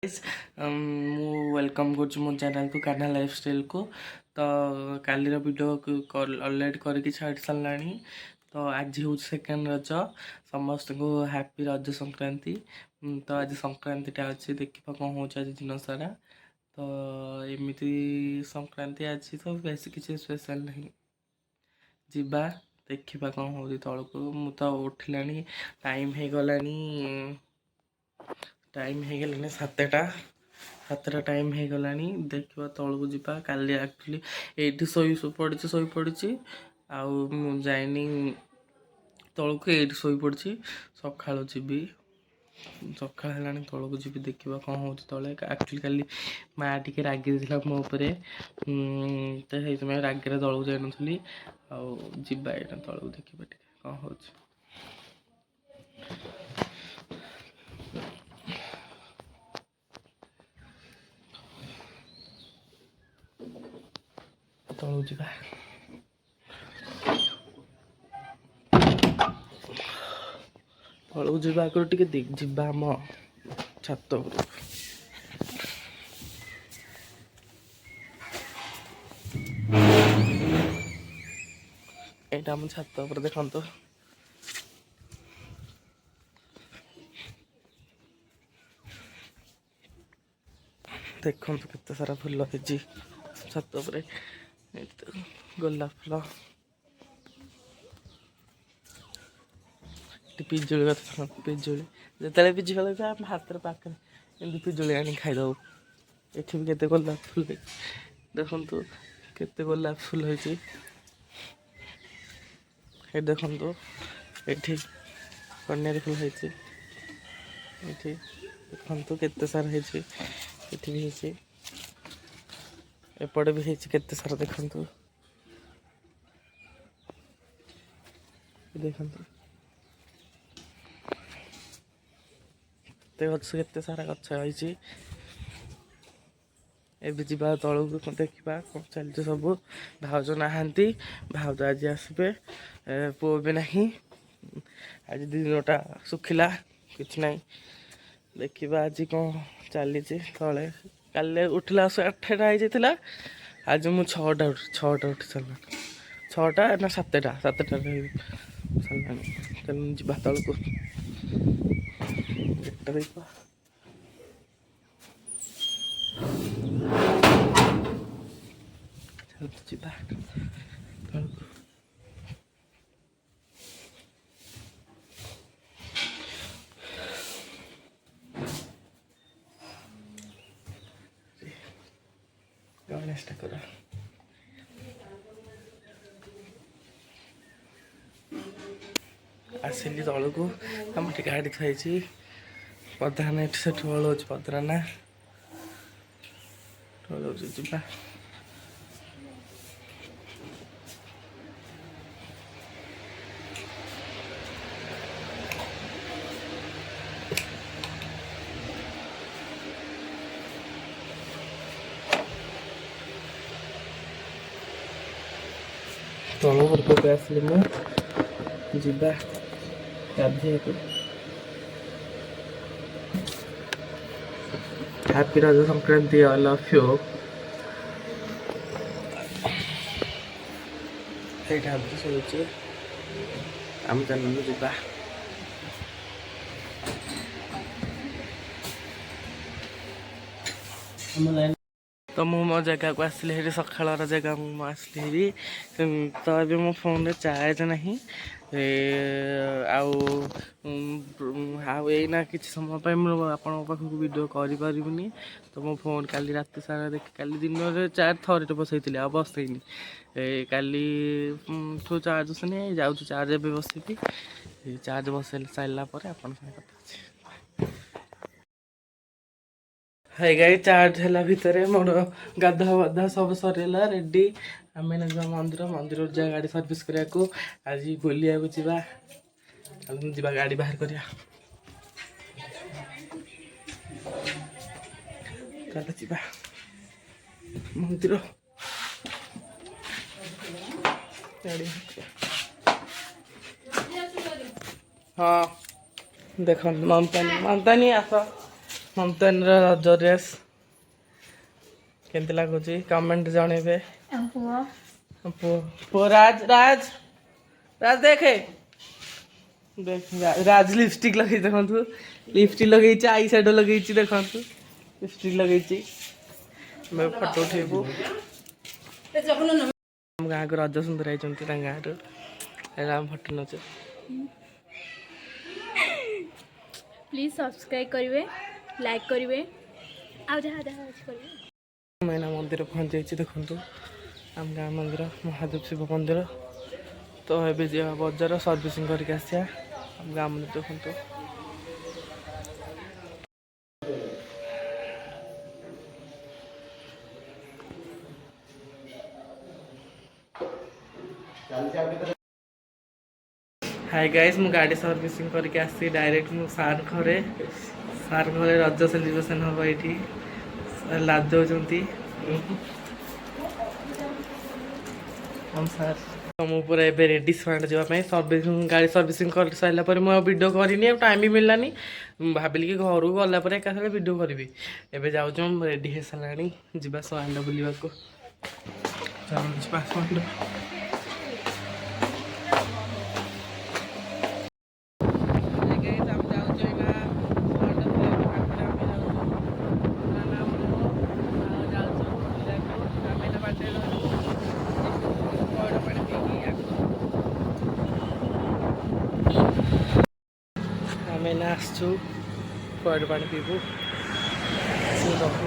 ମୁଁ ୱେଲକମ୍ କରୁଛି ମୋ ଚ୍ୟାନେଲକୁ କାହ୍ନା ଲାଇଫଷ୍ଟାଇଲ୍ को। ତ କାଲିର ଭିଡ଼ିଓ ଅଲରେଡ଼ି କରିକି ଛାଡ଼ି ସାରିଲାଣି। ତ ଆଜି ହେଉଛି ସେକେଣ୍ଡ ରଜ। ସମସ୍ତଙ୍କୁ ହ୍ୟାପି ରଜ ସଂକ୍ରାନ୍ତି। ତ ଆଜି ସଂକ୍ରାନ୍ତିଟା ଅଛି, ଦେଖିବା କ'ଣ ହେଉଛି ଆଜି ଦିନ ସାରା। ତ ଏମିତି ସଂକ୍ରାନ୍ତି ଆଜି, ତ ବେଶୀ କିଛି ସ୍ପେଶାଲ୍ ନାହିଁ। ଯିବା ଦେଖିବା କ'ଣ ହେଉଛି ତଳକୁ। ମୁଁ ତ ଉଠିଲାଣି, ଟାଇମ୍ ହେଇଗଲାଣି 7ଟା ଟାଇମ୍ ହେଇଗଲାଣି। ଦେଖିବା ତଳକୁ ଯିବା। କାଲି ଆକ୍ଚୁଆଲି ଏଇଠି ଶୋଇପଡ଼ିଛି ଆଉ ମୁଁ ଯାଇନି ତଳକୁ, ଏଇଠି ଶୋଇପଡ଼ିଛି। ସକାଳୁ ଯିବି, ସକାଳ ହେଲାଣି, ତଳକୁ ଯିବି, ଦେଖିବା କ'ଣ ହେଉଛି ତଳେ। ଆକ୍ଚୁଆଲି କାଲି ମାଆ ଟିକେ ରାଗି ଦେଇଥିଲା ମୋ ଉପରେ, ତ ସେଇଥିପାଇଁ ରାଗିରେ ତଳକୁ ଯାଇନଥିଲି। ଆଉ ଯିବା ଏଇଟା ତଳକୁ, ଦେଖିବା ଟିକେ କ'ଣ ହେଉଛି। ତଳକୁ ଯିବା। ତଳକୁ ଯିବା ଆଗରୁ ଟିକେ ଯିବା ଆମ ଛାତ ଉପରକୁ। ଏଇଟା ଆମ ଛାତ ଉପରେ, ଦେଖନ୍ତୁ। ଦେଖନ୍ତୁ କେତେ ସାରା ଫୁଲ ହେଇଛି ଛାତ ଉପରେ। ଗୋଲାପ ଫୁଲ, ପିଜୁଳି ଗଛ, ପିଜୁଳି ଯେତେବେଳେ ପିଜୁଳି ଗଛ ଆମ ହାତରେ ପାଖରେ ଏମିତି ପିଜୁଳି ଆଣି ଖାଇଦେବୁ। ଏଠି ବି କେତେ ଗୋଲାପ ଫୁଲ ହେଇଛି, ଦେଖନ୍ତୁ କେତେ ଗୋଲାପ ଫୁଲ ହେଇଛି। ଏଠି ଦେଖନ୍ତୁ, ଏଠି କନିଆରୀ ଫୁଲ ହେଇଛି, ଏଠି ଦେଖନ୍ତୁ କେତେ ସାରା ହେଇଛି। ଏଠି ବି ହେଇଛି, ଏପଟେ ବି ହେଇଛି କେତେ ସାରା, ଦେଖନ୍ତୁ। ଦେଖନ୍ତୁ କେତେ ସାରା ଗଛ ହେଇଛି। ଏବେ ଯିବା ତଳକୁ, ଦେଖିବା କ'ଣ ଚାଲିଛି ସବୁ। ଭାଉଜ ନାହାନ୍ତି, ଭାଉଜ ଆଜି ଆସିବେ। ପୁଅ ବି ନାହିଁ, ଆଜି ଦିନଟା ଶୁଖିଲା, କିଛି ନାହିଁ। ଦେଖିବା ଆଜି କ'ଣ ଚାଲିଛି ତଳେ। କାଲି ଉଠିଲା 8ଟା ହେଇଯାଇଥିଲା, ଆଜି ମୁଁ 6ଟା ଉଠି ସାରିଲାଣି। 6ଟା ନା 7ଟାରେ ସାରିଲାଣି। ତେଣୁ ଯିବା ତଳକୁ, ଦେଖିବା। ଯିବା ତଳକୁ। ଗଣେଶ ଠାକୁର, ଆସିଲି ତଳକୁ। ଆମର ଟିକେ ଗାଡ଼ି ଥୁଆହେଇଛି। ପଦରାନା ଏଠି ସେଠି ହଳଉଛି, ପଦରାନା ହଳଉଛି। ଯିବା ତଳ ଘରକୁ ଆସିଲି ମୁଁ। ଯିବା ଗାଧୋଇବାକୁ। Happy Raja Sankranti, all of you. ସେଇଟା ଆମେ ଶୋଇଛି, ଆମେ ଚାଲନ୍ତୁ ଯିବା। ତ ମୁଁ ମୋ ଜାଗାକୁ ଆସିଲି, ହେରି ସକାଳର ଜାଗା ମୁଁ ଆସିଲି ହେରି। ତ ଏବେ ମୋ ଫୋନ୍ରେ ଚାର୍ଜ ନାହିଁ। ଆଉ ଏଇନା କିଛି ସମୟ ପାଇଁ ମୁଁ ଆପଣଙ୍କ ପାଖକୁ ଭିଡ଼ିଓ କରିପାରିବିନି। ତ ମୋ ଫୋନ୍ କାଲି ରାତି ସାରା କାଲି ଦିନରେ ଥରେ ବସେଇଥିଲି, ଆଉ ବସେଇନି। କାଲି ଚାର୍ଜ ବସେଇନି, ଯାଉଛି ଚାର୍ଜ ଏବେ ବସେଇବି। ଚାର୍ଜ ବସେଇ ସାରିଲା ପରେ ଆପଣଙ୍କ ସାଙ୍ଗେ କଥା ଅଛି। ହାଇ ଗାଇ, ଚାର୍ଜ ହେଲା ଭିତରେ ମୋର ଗାଧା ସବୁ ସରିଲା, ରେଡ଼ି। ଆମେ ଯିବା ମନ୍ଦିରରୁ ଯିବା ଗାଡ଼ି ସର୍ଭିସ୍ କରିବାକୁ। ଆଜି ବୁଲିବାକୁ ଯିବା, ଯିବା ଗାଡ଼ି ବାହାର କରିବା। ତାହେଲେ ଯିବା ମନ୍ଦିର। ହଁ ଦେଖନ୍ତୁ, ମମତାନୀ ଆସ। ମମତାନର ରଜ ଡ୍ରେସ୍ କେମିତି ଲାଗୁଛି କମେଣ୍ଟ ଜଣେଇବେ। ପୁଅ ପୁଅ ରାଜ ରାଜ ରାଜ ଦେଖେ देख राज लिपस्टिक लगे देखु लिपस्टिक लगे आई सैडो लगे देखु लिपस्टिक लगे फोटो उठेबू गाँव को रज सुंदर आई गाँव फोटो नचे प्लीज सब्सक्राइब करेंगे लाइक करेंगे मैना मंदिर पहुँच जाइए देखु आम गाँव मंदिर महादेव शिव मंदिर तो ये जा बजार सर्विसिंग करके आसिया गाँव मंदिर देखु हाय गाइस मु गाड़ी सर्विसिंग करके आसी डायरेक्ट मु सार घरे रज सेलिब्रेशन हम ये लाद दौरान हम सार ମୁଁ ପୁରା ଏବେ ରେଡ଼ି ସ୍ୱାଣ୍ଡ ଯିବା ପାଇଁ ସର୍ଭିସିଂ ଗାଡ଼ି ସର୍ଭିସିଂ କରି ସାରିଲା ପରେ ମୁଁ ଆଉ ଭିଡ଼ିଓ କରିନି ଆଉ ଟାଇମ୍ ବି ମିଳିଲାନି ଭାବିଲି କି ଘରକୁ ଗଲା ପରେ ଏକାଥରେ ଭିଡ଼ିଓ କରିବି ଏବେ ଯାଉଛୁ ମୁଁ ରେଡ଼ି ହେଇସାରିଲାଣି ଯିବା ସ୍ୱାଣ୍ଡ ବୁଲିବାକୁ ଯିବା ସ୍ୱାଣ୍ଡ आसचु पइड पानी पीबू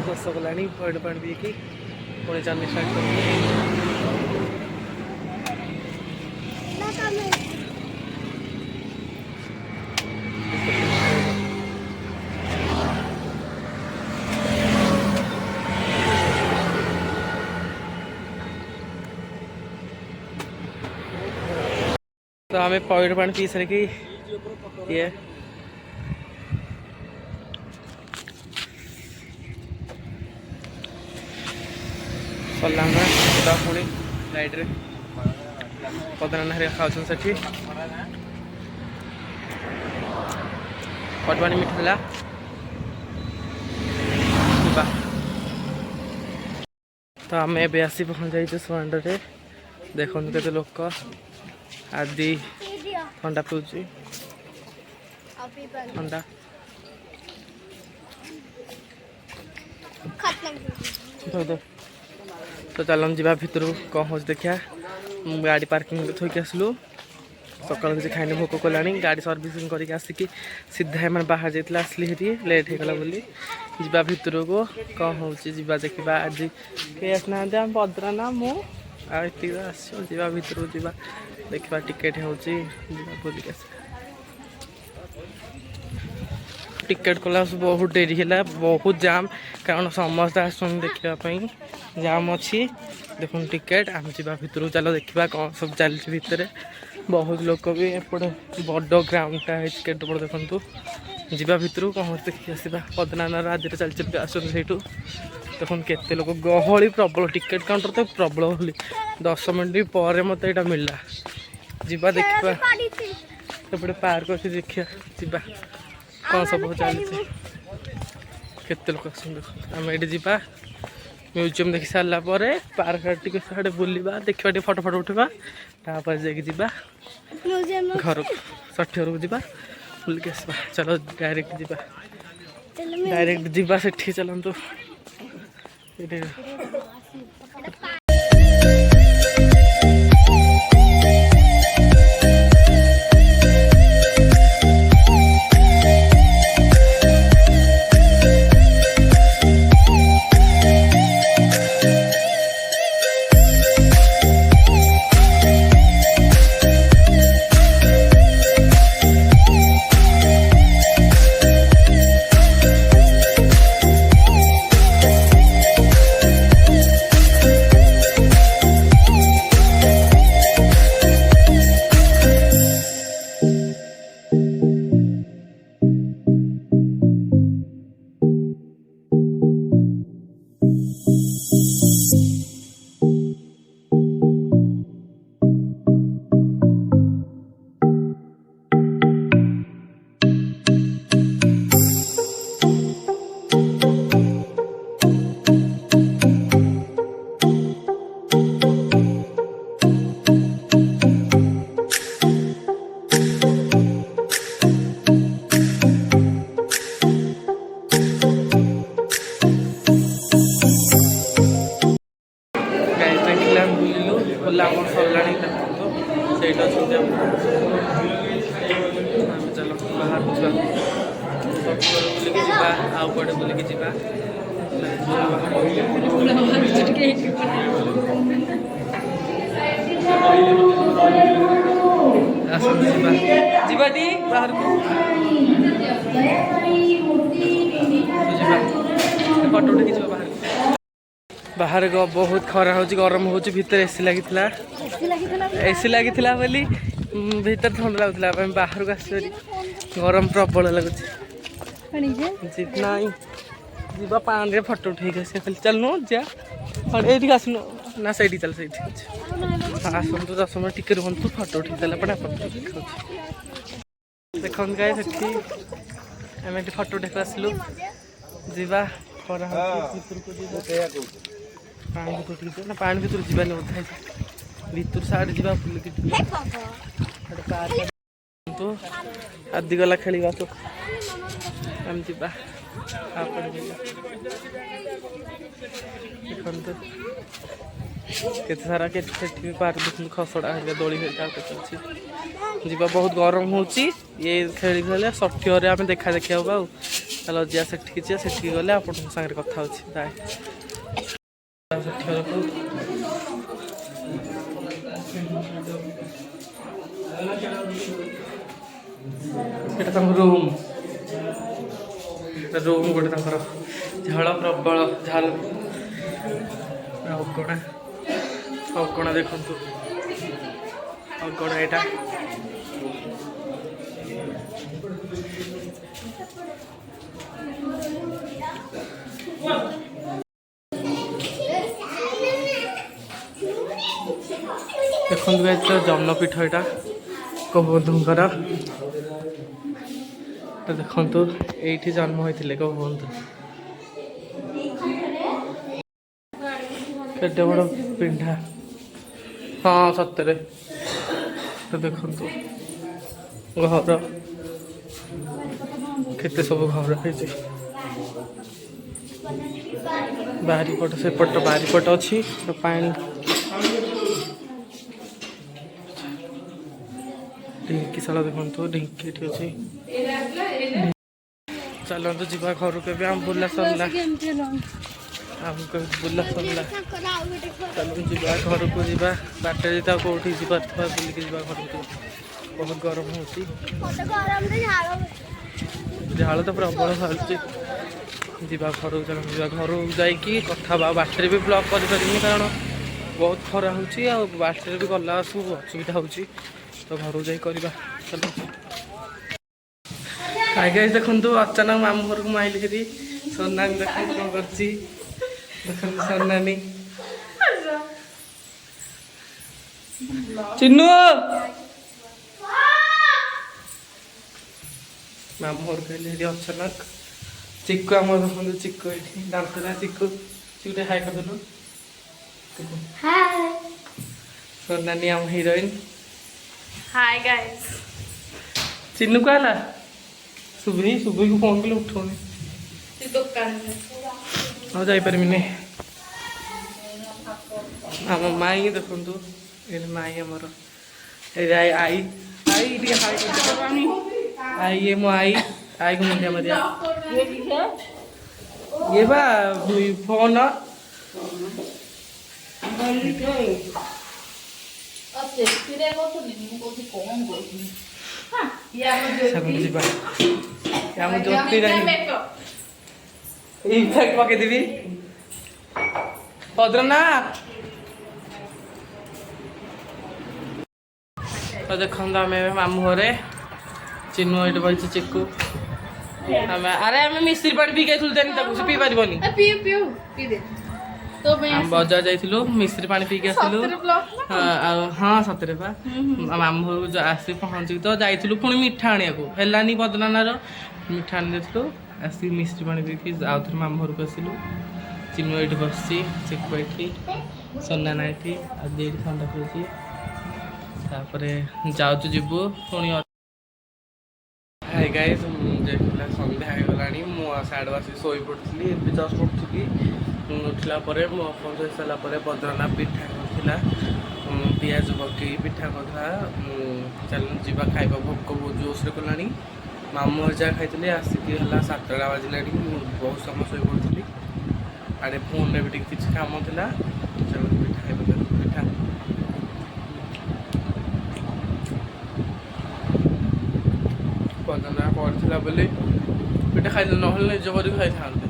दस गला पइड पानी पीकी पुणी जर्नी स्टार्ट कर तो आम पइड पानी पी सारिकी ये सला पुणी लाइट रे पदना खाऊन से पटवाणी मिठा तो आम ए आसी पहुँच जाइए सुआंडे देखो के लोक आदि ठंडा पीऊँ ठंडा तो चल जा भितर कौन हो देखा गाड़ी पार्किंग थोक आसलु सकाल किसी खाने भोक कला गाड़ी सर्विसिंग करके आसिकी सीधा मैंने बाहर जाइए आसली हेरी लेट होगला बोली जा भितर को कौन हो देखा आज कई आसना आम पदरा ना मुझे जा भितर जा देखा टिकेट हो बुलिक आस टिकेट कला बहुत डेरी है बहुत जाम कारण समस्त आस देखापी जाम अच्छी देखो टिकेट आम जा भितर चलो देखा कौन सब चलती भितर बहुत लोक भी एपटे बड़ ग्राउंडटा है केट बड़ देखु जा भितर कौन देखिए आसवा पदनाना आदि चल चल आस देखो केते लोक गहली प्रबल टिकेट काउंटर तो प्रबल गहली 10 मिनट पर मत यहाँ मिलला जा देखा एपटे पार्क अच्छे देखिए जा कौन सब चलती केते लोक आम ये जा म्यूजियम देखी सारा पार्क टे साढ़े बुलवा देखा फोटो फोटो उठा तापर जा घर षठी घर को जा बुलिक आसवा चलो डायरेक्ट जा डायरेक्ट जा से चलतु ବୁଲିକି ଯିବା ଆଉ କୁଆଡ଼େ ବୁଲିକି ଯିବା। ଆସନ୍ତୁ ଯିବା ଯିବାଟି ବାହାରକୁ ଯିବା ଫଟୋ ଉଠେଇକି ଯିବା ବାହାରକୁ। ବାହାରେ ବହୁତ ଖରା ହେଉଛି, ଗରମ ହେଉଛି। ଭିତରେ ଏସି ଲାଗିଥିଲା ବୋଲି ଭିତରେ ଥଣ୍ଡା ଲାଗୁଥିଲା। ଆମେ ବାହାରକୁ ଆସିବାରି ଗରମ ପ୍ରବଳ ଲାଗୁଛି। ନାଇଁ ଯିବା ପାଣିରେ ଫଟୋ ଉଠେଇକି ଆସିବା। ଖାଲି ଚାଲୁନୁ ଯା ଏଇଠିକି ଆସୁନୁ ନା ସେଇଠି ଚାଲ ସେଇଠି ଅଛି। ଆସନ୍ତୁ 10 ମିନିଟ୍ ଟିକେ ରୁହନ୍ତୁ, ଫଟୋ ଉଠେଇ ସାରିଲା ପରେ ଆପଣଙ୍କୁ ଦେଖାଉଛି। ଦେଖନ୍ତୁ ଗାଈ ସେଠି ଆମେ ଏଠି ଫଟୋ ଉଠେଇକି ଆସିଲୁ। ଯିବା ଖରା ହେଉଛି ଭିତରକୁ ଯିବା। ପାଣି ଭିତରକୁ ଯିବା ନା ପାଣି ଭିତରକୁ ଯିବାନି ବୋଧେ ଭିତରୁ ସାଇଡ୍ ଯିବା ବୁଲିକି ଆଦି ଗଲା ଖେଳିବାକୁ। ଆମେ ଯିବା ତାପରେ ଯିବା। ଦେଖନ୍ତୁ କେତେ ସାରା ସେଠି ପାର୍କ ଦେଖନ୍ତୁ, ଖସଡ଼ା ହେରିକା ଦୋଳି ହେରିକା ଅଛି। ଯିବା ବହୁତ ଗରମ ହେଉଛି। ଇଏ ଖେଳିକି ଗଲେ ଷଠିରେ ଆମେ ଦେଖା ହବା। ଆଉ ତାହେଲେ ଯିବା ସେଠିକି ଯିବା। ସେଠିକି ଗଲେ ଆପଣଙ୍କ ସାଙ୍ଗରେ କଥା ହେଉଛି। ବାଏ। ଷଠିରକୁ ଏଇଟା ତାଙ୍କ ରୁମ୍ ଗୋଟେ ତାଙ୍କର। ଝାଳ ପ୍ରବଳ ଝାଳ ଅଗଣା ଦେଖନ୍ତୁ ଅଗଣା ଏଇଟା। ଦେଖନ୍ତୁ ଗାଇଥିଲା ଜନ୍ମପୀଠ ଏଇଟା ଗୋପବନ୍ଧୁଙ୍କର। ଦେଖନ୍ତୁ ଏଇଠି ଜନ୍ମ ହୋଇଥିଲେ ଗୋପବନ୍ଧୁ। କେତେ ବଡ଼ ପିଣ୍ଡା। ହଁ ସତରେ। ଦେଖନ୍ତୁ ଘର କେତେ ସବୁ ଘର ହେଇଛି। ବାରିପଟ ସେପଟ ବାରିପଟ ଅଛି ପାଣି। ଢିଙ୍କିଶାଳ ଦେଖନ୍ତୁ, ଢିଙ୍କି ଏଠି ଅଛି। ଚାଲନ୍ତୁ ଯିବା ଘରକୁ। ଏବେ ଆମ ବୁଲା ସରିଲା। ଆମକୁ ବୁଲା ସରିଲା। ଚାଲନ୍ତୁ ଯିବା ଘରକୁ ଯିବା। ବାଟରେ ଯଦି ଆଉ କେଉଁଠି ଯିବା ବୁଲିକି ଯିବା ଘରକୁ। ବହୁତ ଗରମ ହେଉଛି। ଝାଳ ତ ପ୍ରବଳ ବାହାରୁଛି। ଯିବା ଘରକୁ। ଚାଲନ୍ତୁ ଯିବା ଘରକୁ ଯାଇକି କଥା ହେବା। ଆଉ ବାଟରେ ବି ବ୍ଲଗ୍ କରିପାରିବିନି କାରଣ ବହୁତ ଖରା ହେଉଛି। ଆଉ ବାଟରେ ବି ଗଲା ସବୁ ଅସୁବିଧା ହେଉଛି। ତ ଘରକୁ ଯାଇ କରିବା। ଚାଲ ଆଜ୍ଞା ଦେଖନ୍ତୁ ଅଚାନକ ମାମୁଁ ଘରକୁ ମୁଁ ଆଇଲି ହେରି। ସୋନାନି ଦେଖନ୍ତୁ କ'ଣ କରୁଛି। ଦେଖନ୍ତୁ ସୋନାନି ଚିନୁ ମାମୁଁ ଘରକୁ ଆଇଲି ହେରି ଅଚାନକ। ଚିକୁ ଆମର ଦେଖନ୍ତୁ, ଚିକୁ ଏଠି ଦାନ୍ତରା। ଚିକୁ ଚିକୁଟେ ହାଇ କରିଦେଲୁ। ସୋନାନି ଆମ ହିରୋଇନ୍। Hi guys. चिन्नू का है सुबह को फोन कले उठौनी दुकान में हाँ जापरिमिनी। आम माई देखु ये माई आमर आई आई आई आई ये मो आई आई को मुंडिया मारिया ये बा फोन इफेक्ट पके देवी पद्रना तो देखो आम मामू घरे चिन्नु ये बही चिक्कू अरे आम मिस्त्री पानी पी गई पी पार आम बजार जाइलु मिस्त्री पानी पी आसलु। हाँ सतरे पा मामू घर आसी पहुँची तो जाइलु पुणी मिठा आने को हेलानी बदनानार मिठा आनी देलु आसिक मिस्त्री पानी पी आउ थे मामू घर को आसलु। चिन्नु ये बस चिक्कू ये सोनाना ये आज ये ठंडा पीछे जाऊँ जीवु पुणी हाय गाइस सन्ध्या हो गला साढ़े आस शोई पड़ी जस्ट उठुली उठला मो फोन हो सारापर बद्रना पिठा करथिला पियाज पकई पिठा कथा चल जीवा खाइबा भोक बहुत जोश कलानी ମାମୁଁ ହରିଜା ଖାଇଥିଲି ଆସିକି ହେଲା 7ଟା ବାଜିଲାଣି ବହୁତ ସମୟ ଶୋଇପଡ଼ୁଥିଲି ଆଡ଼େ ଫୋନ୍ରେ ବି ଟିକେ କିଛି କାମ ଥିଲା ଚାଲ ପିଠା ଖାଇଦେଲେ ପିଠା ପନ୍ଦନା କରିଥିଲା ବୋଲି ପିଠା ଖାଇଦେଲି ନହେଲେ ନିଜ କରିକି ଖାଇଥାନ୍ତେ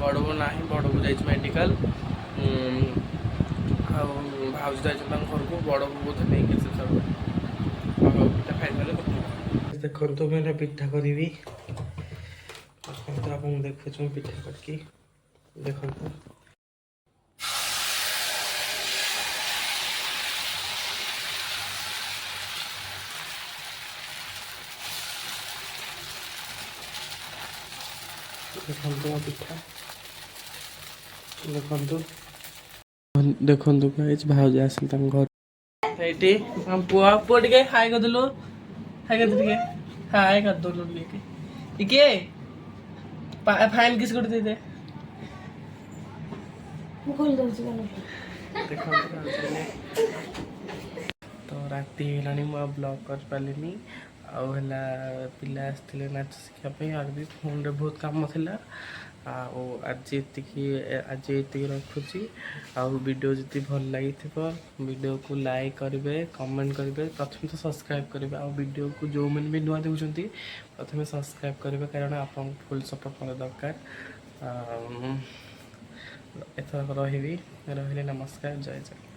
ବଡ଼ବୋଉ ନାହିଁ ବଡ଼ବୋଉ ଯାଇଛି ମେଡ଼ିକାଲ ଆଉ ଭାଉଜ ଯାଇଛନ୍ତି ତାଙ୍କ ଘରକୁ ବଡ଼ବୋଉ ବୋଧେ ନେଇକି ଆସିବେ ସବୁ ଆଉ ପିଠା ଖାଇଦେଲେ କଥା ଦେଖନ୍ତୁ ମୁଁ ଏଇନା ପିଠା କରିବି ଦେଖନ୍ତୁ ଆପଣଙ୍କୁ ଦେଖୁଛୁ ମୁଁ ପିଠା କରିକି ଦେଖନ୍ତୁ ଦେଖନ୍ତୁ ମୋ ପିଠା ଦେଖନ୍ତୁ ଗାଇସ୍ ଭାଉଜ ଆସିଲେ ତାଙ୍କ ଘର ଏଇଠି ପୁଅ ଟିକେ ହାଇ କରିଦେଲୁ ଟିକେ ହାଇ କରିଦେଲୁ ଟିକେ ଫାଇନ୍ କିସ୍ ଗୋଟେ ଦେଇଦେ ତ ରାତି ହେଇଗଲାଣି ମୁଁ ଆଉ ବ୍ଲଗ୍ କରିପାରିଲିନି ଆଉ ହେଲା ପିଲା ଆସିଥିଲେ ନାଚ ଶିଖିବା ପାଇଁ ଆଉ ବି ଫୋନ୍ରେ ବହୁତ କାମ ଥିଲା ଆଉ ଆଜି ଏତିକି ରଖୁଛି ଆଉ ଭିଡ଼ିଓ ଯଦି ଭଲ ଲାଗିଥିବ ଭିଡ଼ିଓକୁ ଲାଇକ୍ କରିବେ କମେଣ୍ଟ କରିବେ ପ୍ରଥମେ ତ ସବସ୍କ୍ରାଇବ୍ କରିବେ ଆଉ ଭିଡ଼ିଓକୁ ଯେଉଁମାନେ ବି ନୂଆ ଦେଉଛନ୍ତି ପ୍ରଥମେ ସବସ୍କ୍ରାଇବ୍ କରିବେ କାରଣ ଆପଣଙ୍କୁ ଫୁଲ୍ ସପୋର୍ଟ ମୋର ଦରକାର ଏଥର ରହିଲି ନମସ୍କାର ଜୟ ଜଗନ୍ନାଥ।